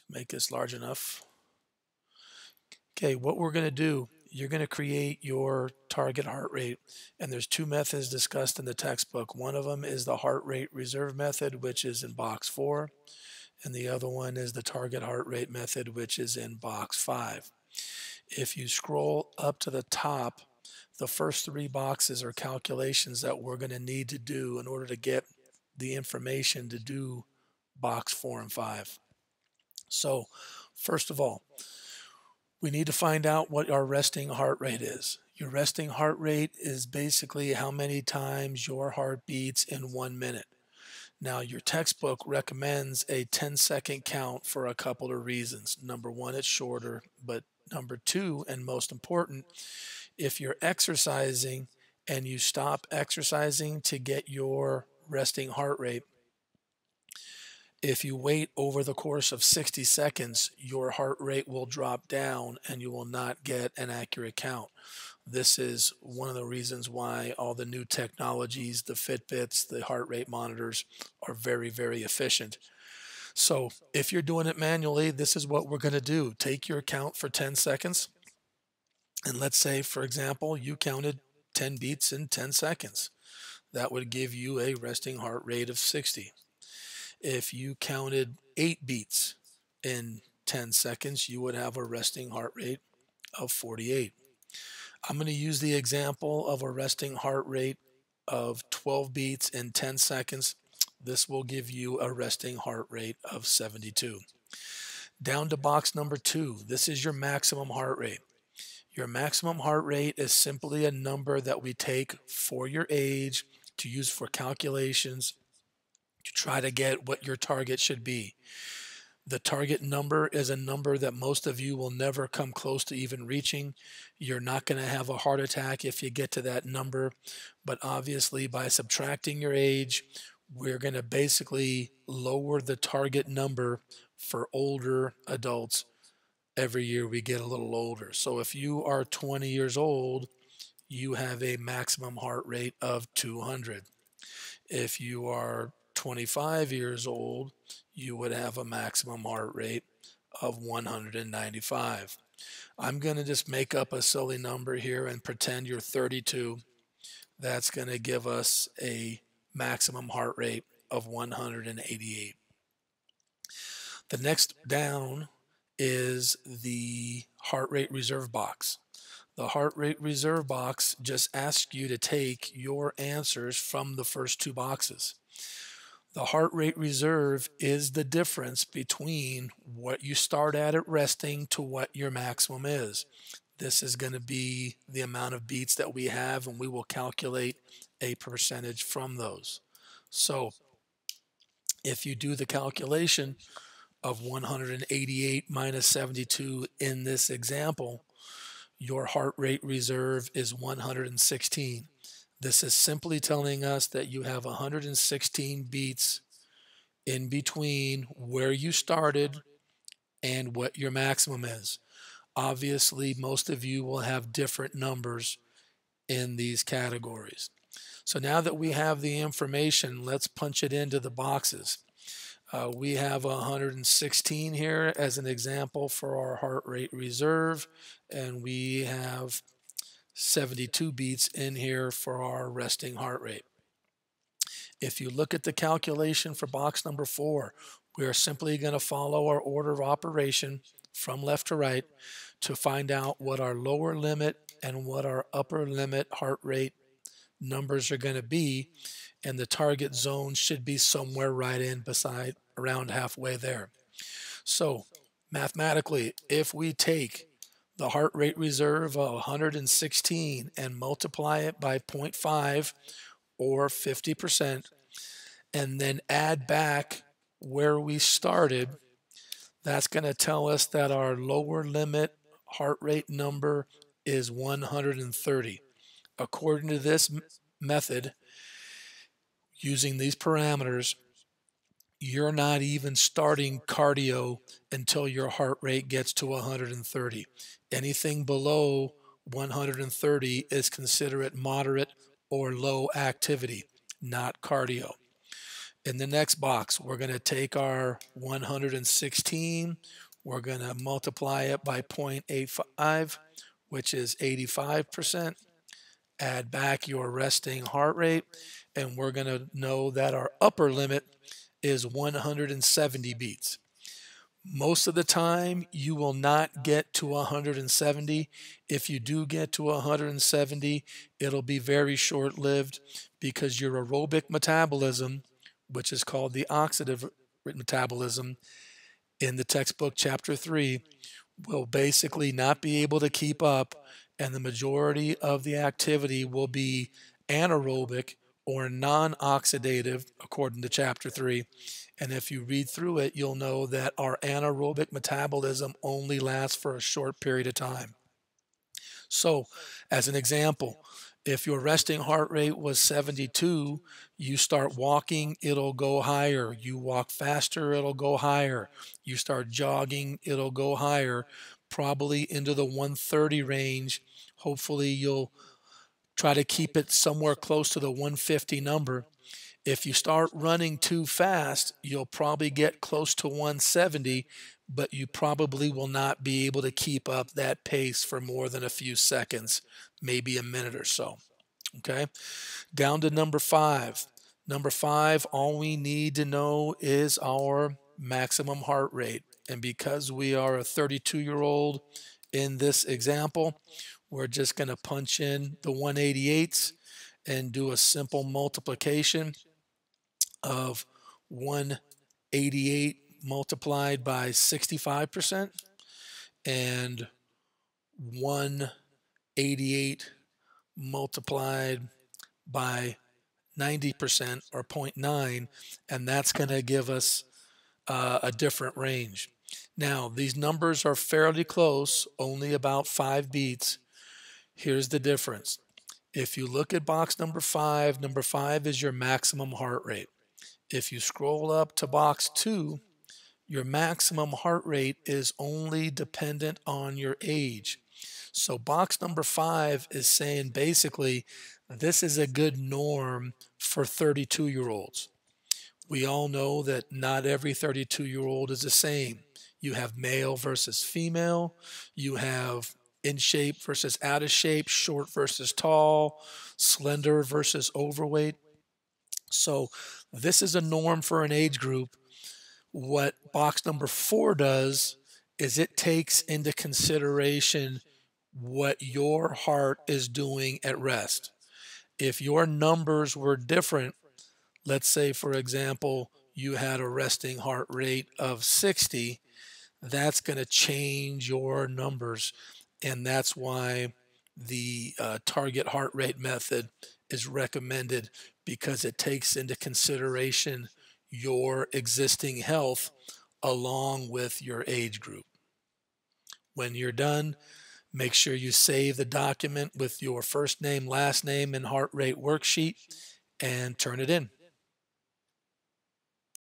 Make this large enough. Okay, what we're going to do, you're going to create your target heart rate, and there's two methods discussed in the textbook. One of them is the heart rate reserve method, which is in box 4, and the other one is the target heart rate method, which is in box 5. If you scroll up to the top, the first 3 boxes are calculations that we're going to need to do in order to get the information to do box 4 and 5. So, first of all, we need to find out what our resting heart rate is. Your resting heart rate is basically how many times your heart beats in 1 minute. Now, your textbook recommends a 10-second count for a couple of reasons. Number one, it's shorter, but number two, and most important, if you're exercising and you stop exercising to get your resting heart rate, if you wait over the course of 60 seconds, your heart rate will drop down and you will not get an accurate count. This is one of the reasons why all the new technologies, the Fitbits, the heart rate monitors are very, very efficient. So if you're doing it manually, this is what we're going to do. Take your count for 10 seconds. And let's say, for example, you counted 10 beats in 10 seconds. That would give you a resting heart rate of 60. If you counted 8 beats in 10 seconds, you would have a resting heart rate of 48. I'm going to use the example of a resting heart rate of 12 beats in 10 seconds. This will give you a resting heart rate of 72. Down to box number 2. This is your maximum heart rate. Your maximum heart rate is simply a number that we take for your age to use for calculations to try to get what your target should be. The target number is a number that most of you will never come close to even reaching. You're not going to have a heart attack if you get to that number, but obviously by subtracting your age, we're going to basically lower the target number for older adults. Every year we get a little older. So if you are 20 years old, you have a maximum heart rate of 200. If you are 25 years old, you would have a maximum heart rate of 195. I'm going to just make up a silly number here and pretend you're 32. That's going to give us a maximum heart rate of 188. The next down is the heart rate reserve box. The heart rate reserve box just asks you to take your answers from the first 2 boxes. The heart rate reserve is the difference between what you start at resting to what your maximum is. This is going to be the amount of beats that we have, and we will calculate a percentage from those. So if you do the calculation of 188 minus 72 in this example, your heart rate reserve is 116. This is simply telling us that you have 116 beats in between where you started and what your maximum is. Obviously, most of you will have different numbers in these categories. So now that we have the information, let's punch it into the boxes. We have 116 here as an example for our heart rate reserve, and we have 72 beats in here for our resting heart rate. If you look at the calculation for box number 4, we are simply going to follow our order of operation from left to right to find out what our lower limit and what our upper limit heart rate numbers are going to be, and the target zone should be somewhere right in beside around halfway there. So mathematically, if we take the heart rate reserve of 116 and multiply it by 0.5 or 50% and then add back where we started, that's going to tell us that our lower limit heart rate number is 130. According to this method, using these parameters, you're not even starting cardio until your heart rate gets to 130. Anything below 130 is considered moderate or low activity, not cardio. In the next box, we're going to take our 116, we're going to multiply it by 0.85, which is 85%. Add back your resting heart rate, and we're going to know that our upper limit is 170 beats. Most of the time, you will not get to 170. If you do get to 170, it'll be very short-lived because your aerobic metabolism, which is called the oxidative metabolism in the textbook chapter 3, will basically not be able to keep up, and the majority of the activity will be anaerobic or non-oxidative according to chapter 3. And if you read through it, you'll know that our anaerobic metabolism only lasts for a short period of time. So, as an example, if your resting heart rate was 72, you start walking, it'll go higher. You walk faster, it'll go higher. You start jogging, it'll go higher, probably into the 130 range. Hopefully, you'll try to keep it somewhere close to the 150 number. If you start running too fast, you'll probably get close to 170, but you probably will not be able to keep up that pace for more than a few seconds, maybe a minute or so. Okay, down to number 5. Number 5, all we need to know is our maximum heart rate. And because we are a 32-year-old in this example, we're just going to punch in the 188s and do a simple multiplication of 188 multiplied by 65% and 188 multiplied by 90% or 0.9, and that's going to give us a different range. Now, these numbers are fairly close, only about 5 beats. Here's the difference. If you look at box number 5 is your maximum heart rate. If you scroll up to box 2, your maximum heart rate is only dependent on your age. So box number 5 is saying basically this is a good norm for 32-year-olds. We all know that not every 32-year-old is the same. You have male versus female. You have in shape versus out of shape, short versus tall, slender versus overweight. So this is a norm for an age group. What box number 4 does is it takes into consideration what your heart is doing at rest. If your numbers were different, let's say, for example, you had a resting heart rate of 60, that's going to change your numbers. And that's why the target heart rate method is recommended, because it takes into consideration your existing health along with your age group. When you're done, make sure you save the document with your first name, last name, and heart rate worksheet and turn it in.